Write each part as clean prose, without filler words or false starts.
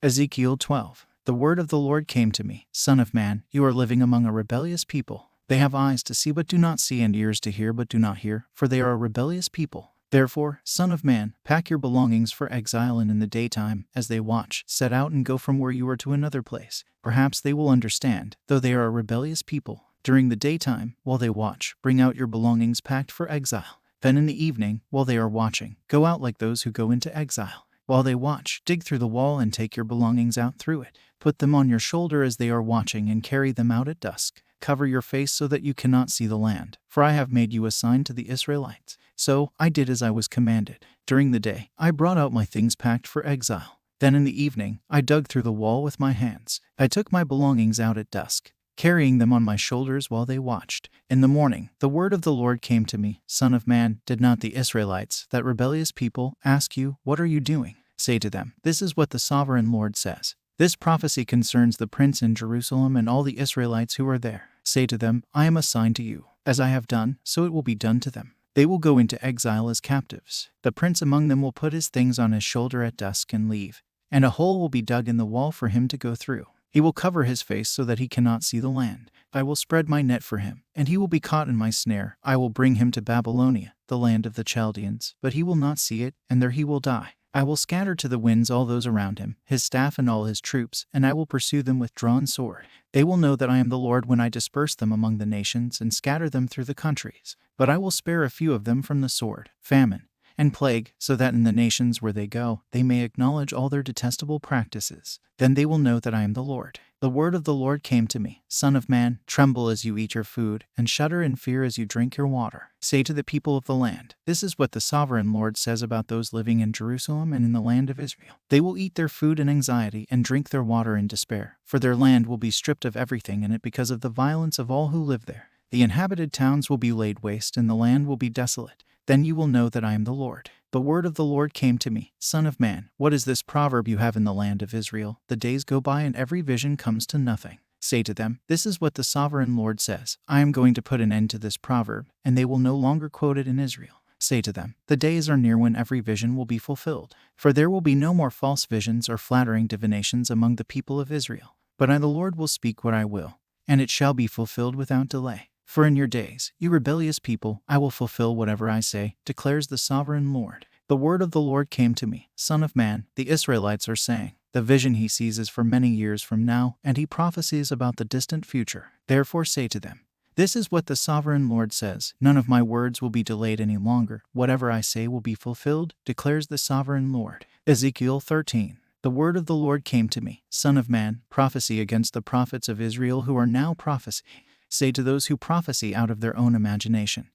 Ezekiel 12. The word of the Lord came to me, Son of man, you are living among a rebellious people. They have eyes to see but do not see, and ears to hear but do not hear, for they are a rebellious people. Therefore, Son of man, pack your belongings for exile, and in the daytime, as they watch, set out and go from where you are to another place. Perhaps they will understand, though they are a rebellious people. During the daytime, while they watch, bring out your belongings packed for exile. Then in the evening, while they are watching, go out like those who go into exile. While they watch, dig through the wall and take your belongings out through it. Put them on your shoulder as they are watching and carry them out at dusk. Cover your face so that you cannot see the land, for I have made you a sign to the Israelites. So I did as I was commanded. During the day, I brought out my things packed for exile. Then in the evening, I dug through the wall with my hands. I took my belongings out at dusk, carrying them on my shoulders while they watched. In the morning, the word of the Lord came to me, Son of man, did not the Israelites, that rebellious people, ask you, what are you doing? Say to them, this is what the sovereign Lord says. This prophecy concerns the prince in Jerusalem and all the Israelites who are there. Say to them, I am a sign to you. As I have done, so it will be done to them. They will go into exile as captives. The prince among them will put his things on his shoulder at dusk and leave, and a hole will be dug in the wall for him to go through. He will cover his face so that he cannot see the land. I will spread my net for him, and he will be caught in my snare. I will bring him to Babylonia, the land of the Chaldeans, but he will not see it, and there he will die. I will scatter to the winds all those around him, his staff and all his troops, and I will pursue them with drawn sword. They will know that I am the Lord when I disperse them among the nations and scatter them through the countries. But I will spare a few of them from the sword, famine, and plague, so that in the nations where they go, they may acknowledge all their detestable practices. Then they will know that I am the Lord. The word of the Lord came to me, Son of man, tremble as you eat your food, and shudder in fear as you drink your water. Say to the people of the land, this is what the sovereign Lord says about those living in Jerusalem and in the land of Israel. They will eat their food in anxiety and drink their water in despair, for their land will be stripped of everything in it because of the violence of all who live there. The inhabited towns will be laid waste and the land will be desolate. Then you will know that I am the Lord. The word of the Lord came to me, Son of man, what is this proverb you have in the land of Israel? The days go by and every vision comes to nothing. Say to them, this is what the sovereign Lord says. I am going to put an end to this proverb, and they will no longer quote it in Israel. Say to them, the days are near when every vision will be fulfilled. For there will be no more false visions or flattering divinations among the people of Israel. But I, the Lord, will speak what I will, and it shall be fulfilled without delay. For in your days, you rebellious people, I will fulfill whatever I say, declares the sovereign Lord. The word of the Lord came to me, Son of man, the Israelites are saying, the vision he sees is for many years from now, and he prophesies about the distant future. Therefore say to them, this is what the sovereign Lord says, none of my words will be delayed any longer. Whatever I say will be fulfilled, declares the sovereign Lord. Ezekiel 13. The word of the Lord came to me, Son of man, prophesy against the prophets of Israel who are now prophesying. Say to those who prophesy out of their own imagination,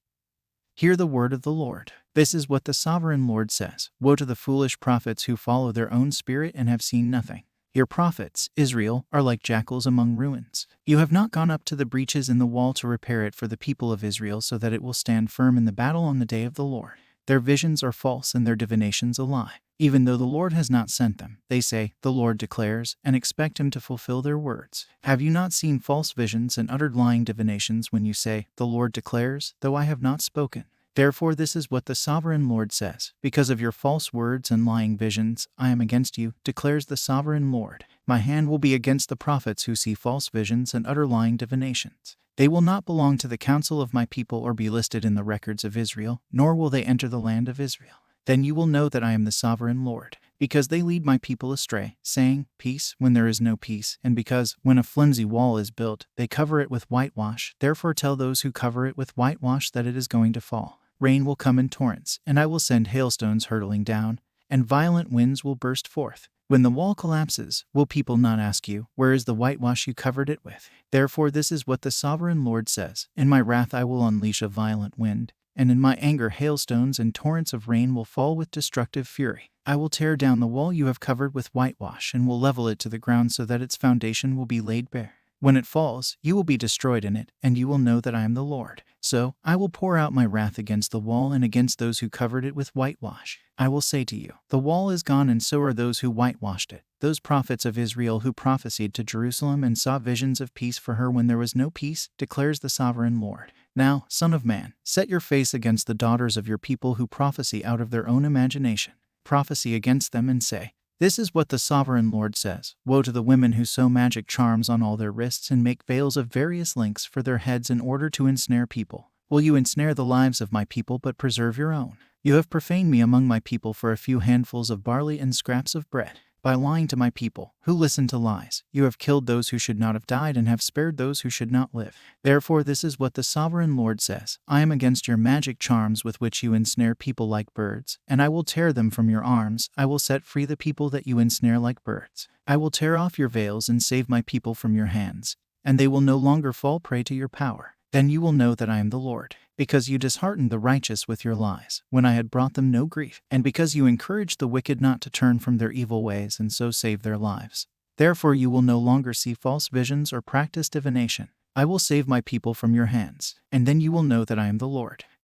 hear the word of the Lord. This is what the sovereign Lord says. Woe to the foolish prophets who follow their own spirit and have seen nothing. Your prophets, Israel, are like jackals among ruins. You have not gone up to the breaches in the wall to repair it for the people of Israel so that it will stand firm in the battle on the day of the Lord. Their visions are false and their divinations a lie. Even though the Lord has not sent them, they say, the Lord declares, and expect him to fulfill their words. Have you not seen false visions and uttered lying divinations when you say, the Lord declares, though I have not spoken? Therefore this is what the sovereign Lord says. Because of your false words and lying visions, I am against you, declares the sovereign Lord. My hand will be against the prophets who see false visions and utter lying divinations. They will not belong to the council of my people or be listed in the records of Israel, nor will they enter the land of Israel. Then you will know that I am the sovereign Lord, because they lead my people astray, saying, peace, when there is no peace, and because, when a flimsy wall is built, they cover it with whitewash. Therefore tell those who cover it with whitewash that it is going to fall. Rain will come in torrents, and I will send hailstones hurtling down, and violent winds will burst forth. When the wall collapses, will people not ask you, where is the whitewash you covered it with? Therefore this is what the sovereign Lord says. In my wrath I will unleash a violent wind, and in my anger hailstones and torrents of rain will fall with destructive fury. I will tear down the wall you have covered with whitewash and will level it to the ground so that its foundation will be laid bare. When it falls, you will be destroyed in it, and you will know that I am the Lord. So I will pour out my wrath against the wall and against those who covered it with whitewash. I will say to you, the wall is gone and so are those who whitewashed it. Those prophets of Israel who prophesied to Jerusalem and saw visions of peace for her when there was no peace, declares the sovereign Lord. Now, Son of man, set your face against the daughters of your people who prophesy out of their own imagination. Prophesy against them and say, This is what the sovereign Lord says. Woe to the women who sew magic charms on all their wrists and make veils of various lengths for their heads in order to ensnare people. Will you ensnare the lives of my people but preserve your own? You have profaned me among my people for a few handfuls of barley and scraps of bread. By lying to my people, who listen to lies, you have killed those who should not have died and have spared those who should not live. Therefore this is what the sovereign Lord says. I am against your magic charms with which you ensnare people like birds, and I will tear them from your arms. I will set free the people that you ensnare like birds. I will tear off your veils and save my people from your hands, and they will no longer fall prey to your power. Then you will know that I am the Lord. Because you disheartened the righteous with your lies, when I had brought them no grief, and because you encouraged the wicked not to turn from their evil ways and so save their lives. Therefore you will no longer see false visions or practice divination. I will save my people from your hands, and then you will know that I am the Lord.